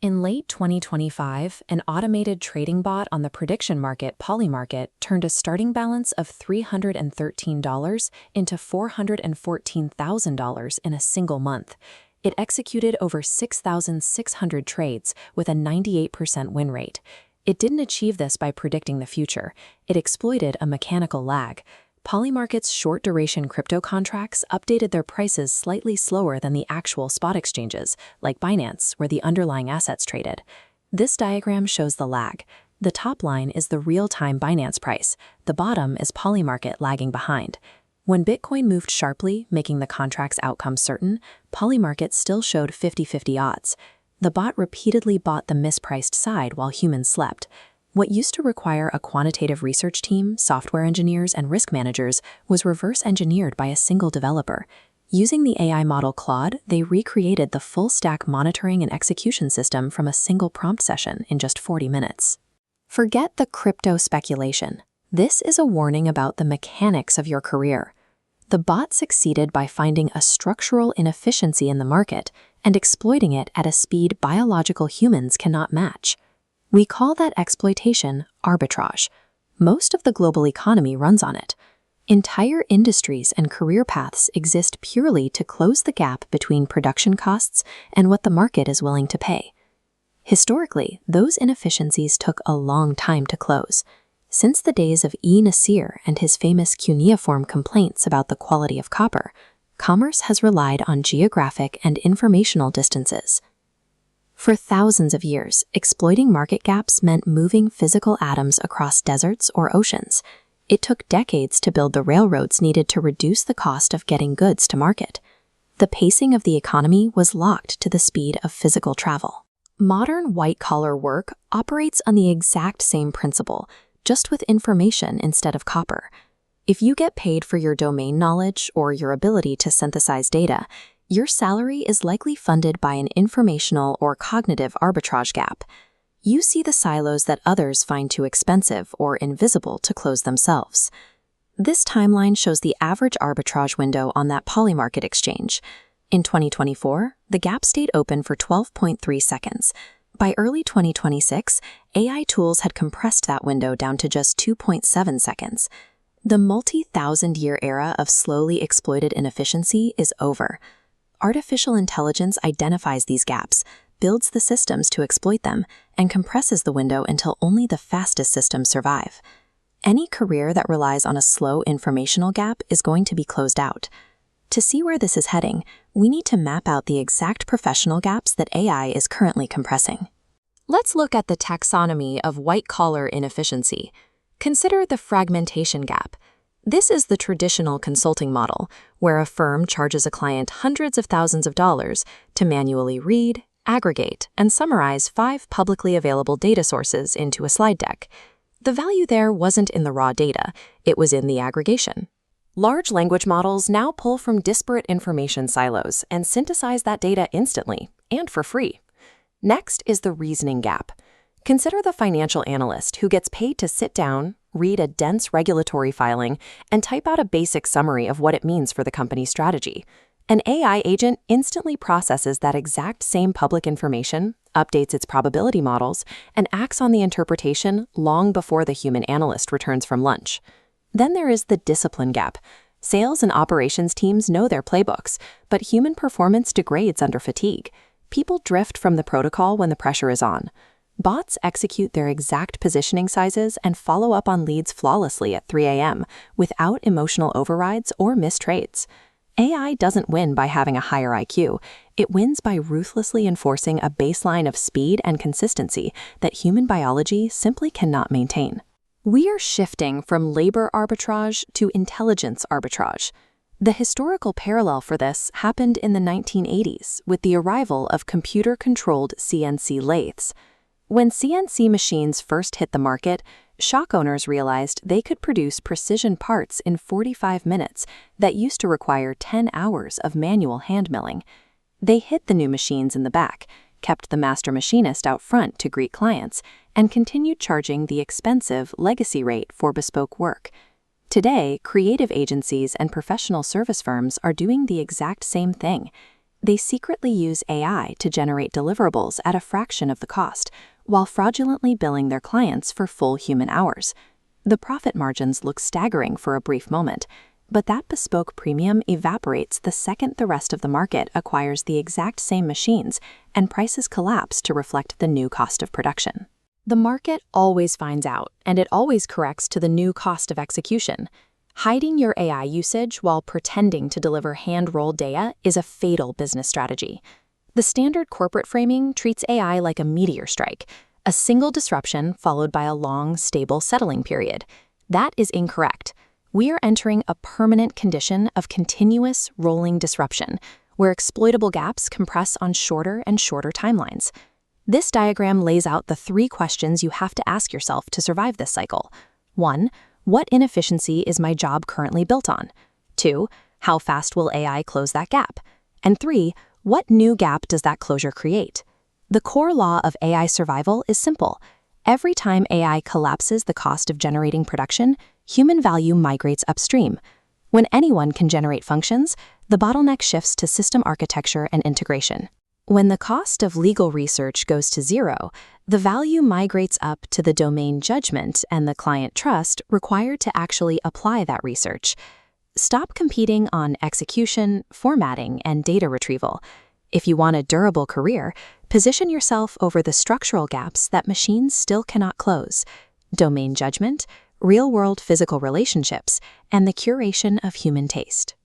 In late 2025, an automated trading bot on the prediction market Polymarket turned a starting balance of $313 into $414,000 in a single month. It executed over 6,600 trades with a 98% win rate. It didn't achieve this by predicting the future. It exploited a mechanical lag. Polymarket's short-duration crypto contracts updated their prices slightly slower than the actual spot exchanges, like Binance, where the underlying assets traded. This diagram shows the lag. The top line is the real-time Binance price. The bottom is Polymarket lagging behind. When Bitcoin moved sharply, making the contract's outcome certain, Polymarket still showed 50-50 odds. The bot repeatedly bought the mispriced side while humans slept. What used to require a quantitative research team, software engineers, and risk managers was reverse engineered by a single developer. Using the AI model Claude, they recreated the full-stack monitoring and execution system from a single prompt session in just 40 minutes. Forget the crypto speculation. This is a warning about the mechanics of your career. The bot succeeded by finding a structural inefficiency in the market and exploiting it at a speed biological humans cannot match. We call that exploitation arbitrage. Most of the global economy runs on it. Entire industries and career paths exist purely to close the gap between production costs and what the market is willing to pay. Historically, those inefficiencies took a long time to close. Since the days of E. Nasir and his famous cuneiform complaints about the quality of copper, commerce has relied on geographic and informational distances. For thousands of years, exploiting market gaps meant moving physical atoms across deserts or oceans. It took decades to build the railroads needed to reduce the cost of getting goods to market. The pacing of the economy was locked to the speed of physical travel. Modern white-collar work operates on the exact same principle, just with information instead of copper. If you get paid for your domain knowledge or your ability to synthesize data, your salary is likely funded by an informational or cognitive arbitrage gap. You see the silos that others find too expensive or invisible to close themselves. This timeline shows the average arbitrage window on that Polymarket exchange. In 2024, the gap stayed open for 12.3 seconds. By early 2026, AI tools had compressed that window down to just 2.7 seconds. The multi-thousand-year era of slowly exploited inefficiency is over. Artificial intelligence identifies these gaps, builds the systems to exploit them, and compresses the window until only the fastest systems survive. Any career that relies on a slow informational gap is going to be closed out. To see where this is heading, we need to map out the exact professional gaps that AI is currently compressing. Let's look at the taxonomy of white-collar inefficiency. Consider the fragmentation gap. This is the traditional consulting model, where a firm charges a client hundreds of thousands of dollars to manually read, aggregate, and summarize 5 publicly available data sources into a slide deck. The value there wasn't in the raw data, it was in the aggregation. Large language models now pull from disparate information silos and synthesize that data instantly, and for free. Next is the reasoning gap. Consider the financial analyst who gets paid to sit down, read a dense regulatory filing, and type out a basic summary of what it means for the company's strategy. An AI agent instantly processes that exact same public information, updates its probability models, and acts on the interpretation long before the human analyst returns from lunch. Then there is the discipline gap. Sales and operations teams know their playbooks, but human performance degrades under fatigue. People drift from the protocol when the pressure is on. Bots execute their exact positioning sizes and follow up on leads flawlessly at 3 a.m. without emotional overrides or missed trades. AI doesn't win by having a higher IQ. It wins by ruthlessly enforcing a baseline of speed and consistency that human biology simply cannot maintain. We are shifting from labor arbitrage to intelligence arbitrage. The historical parallel for this happened in the 1980s with the arrival of computer-controlled CNC lathes. When CNC machines first hit the market, shop owners realized they could produce precision parts in 45 minutes that used to require 10 hours of manual hand milling. They hid the new machines in the back, kept the master machinist out front to greet clients, and continued charging the expensive legacy rate for bespoke work. Today, creative agencies and professional service firms are doing the exact same thing. They secretly use AI to generate deliverables at a fraction of the cost, while fraudulently billing their clients for full human hours. The profit margins look staggering for a brief moment, but that bespoke premium evaporates the second the rest of the market acquires the exact same machines and prices collapse to reflect the new cost of production. The market always finds out, and it always corrects to the new cost of execution. Hiding your AI usage while pretending to deliver hand-rolled data is a fatal business strategy. The standard corporate framing treats AI like a meteor strike, a single disruption followed by a long, stable settling period. That is incorrect. We are entering a permanent condition of continuous, rolling disruption, where exploitable gaps compress on shorter and shorter timelines. This diagram lays out the 3 questions you have to ask yourself to survive this cycle. 1. What inefficiency is my job currently built on? 2. How fast will AI close that gap? And 3. What new gap does that closure create? The core law of AI survival is simple. Every time AI collapses the cost of generating production, human value migrates upstream. When anyone can generate functions, the bottleneck shifts to system architecture and integration. When the cost of legal research goes to 0, the value migrates up to the domain judgment and the client trust required to actually apply that research. Stop competing on execution, formatting, and data retrieval. If you want a durable career, position yourself over the structural gaps that machines still cannot close: domain judgment, real-world physical relationships, and the curation of human taste.